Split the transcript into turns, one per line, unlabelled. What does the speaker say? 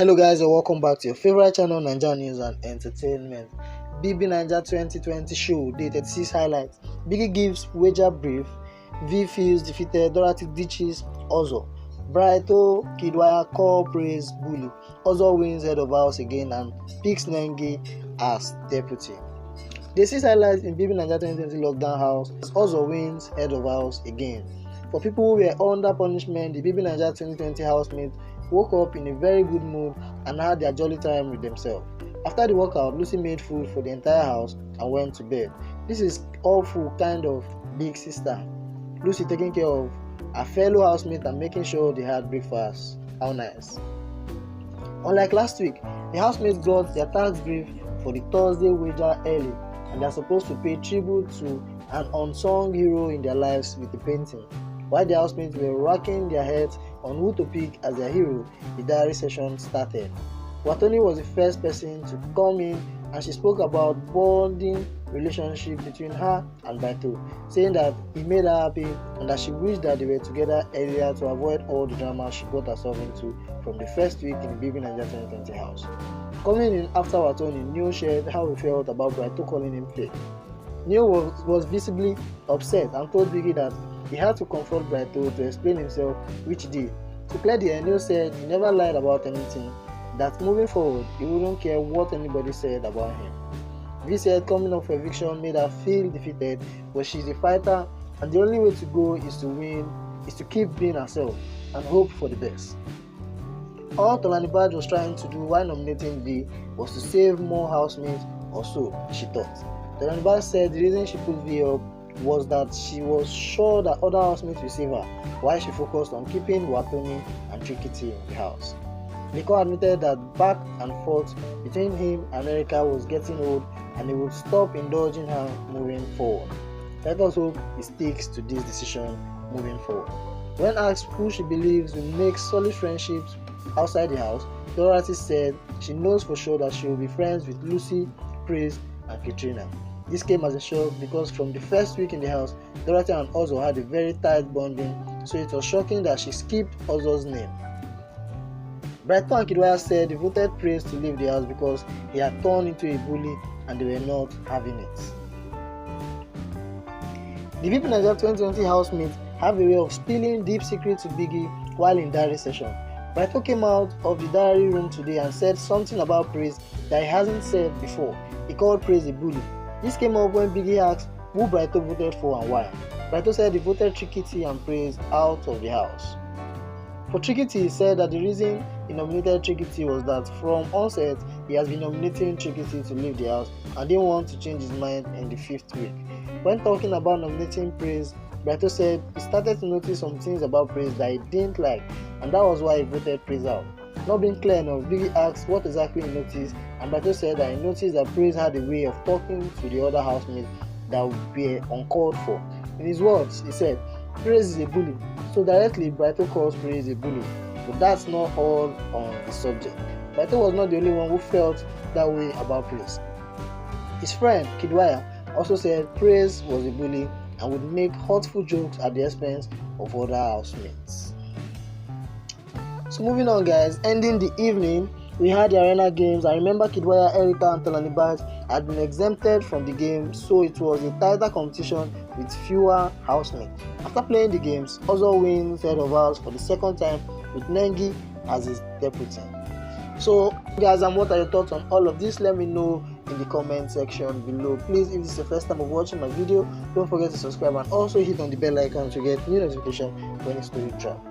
Hello guys, and welcome back to your favorite channel, NAIJA News and Entertainment. Bbnaija 2020 show, day 36 highlights. Biggie gives wager brief. V feels defeated. Dorothy ditches Ozo. Brighto Kidwaya call praise bully. Ozo wins head of house again and picks Nengi as deputy. Day 6 highlights in Bbnaija 2020 lockdown house. Ozo wins head of house again. For people who were under punishment, the Bbnaija 2020 housemates woke up in a very good mood and had their jolly time with themselves. After the workout, Lucy made food for the entire house and went to bed. This is awful kind of big sister. Lucy taking care of her fellow housemate and making sure they had breakfast. How nice. Unlike last week, the housemates got their tax brief for the Thursday wager early and they are supposed to pay tribute to an unsung hero in their lives with a painting. While the housemates were racking their heads on who to pick as their hero, the diary session started. Watoni was the first person to come in and she spoke about bonding relationship between her and Brighto, saying that he made her happy and that she wished that they were together earlier to avoid all the drama she got herself into from the first week in the Bbnaija 2020 house. Coming in after Watoni, Neo shared how he felt about Brighto calling him fake. Neo was visibly upset and told Biggie that he had to confront Brighto to explain himself, which he did. To clear the air, Neo said he never lied about anything, that moving forward, he wouldn't care what anybody said about him. V said coming off eviction made her feel defeated, but she's a fighter and the only way to go is to win, is to keep being herself and hope for the best. All Bbnaija was trying to do while nominating V was to save more housemates, or so she thought. Bbnaija said the reason she put V up was that she was sure that other housemates will save her, while she focused on keeping Watoni and Tricky T in the house. Nicole admitted that back and forth between him and Erica was getting old and he would stop indulging her moving forward. Let us hope he sticks to this decision moving forward. When asked who she believes will make solid friendships outside the house, Dorothy said she knows for sure that she will be friends with Lucy, Praise and Katrina. This came as a shock because from the first week in the house, Dorothy and Ozo had a very tight bonding, so it was shocking that she skipped Ozo's name. Brighto and Kidwaya said they voted Praise to leave the house because he had turned into a bully and they were not having it. The Bbnaija 2020 housemates have a way of spilling deep secrets to Biggie while in diary session. Brighto came out of the diary room today and said something about Praise that he hasn't said before. He called Praise a bully. This came up when Biggie asked who Brighto voted for and why. Brighto said he voted Tricky T and Praise out of the house. For Tricky T, he said that the reason he nominated Tricky T was that from onset he has been nominating Tricky T to leave the house and didn't want to change his mind in the 5th week. When talking about nominating Praise, Brighto said he started to notice some things about Praise that he didn't like and that was why he voted Praise out. Not being clear enough, Biggie asked what exactly he noticed and Brighto said that he noticed that Praise had a way of talking to the other housemates that were uncalled for. In his words, he said, Praise is a bully, so directly Brighto calls Praise a bully. But that's not all on the subject. Brighto was not the only one who felt that way about Praise. His friend Kidwaya also said Praise was a bully and would make hurtful jokes at the expense of other housemates. So moving on guys, ending the evening, we had the arena games. I remember Kidwaya, Erica and Bbnaija had been exempted from the game, so it was a tighter competition with fewer housemates. After playing the games, Ozo wins head of house for the second time with Nengi as his deputy. So guys, and what are your thoughts on all of this? Let me know in the comment section below. Please, if this is the first time of watching my video, don't forget to subscribe and also hit on the bell icon to get new notification when it's story drop.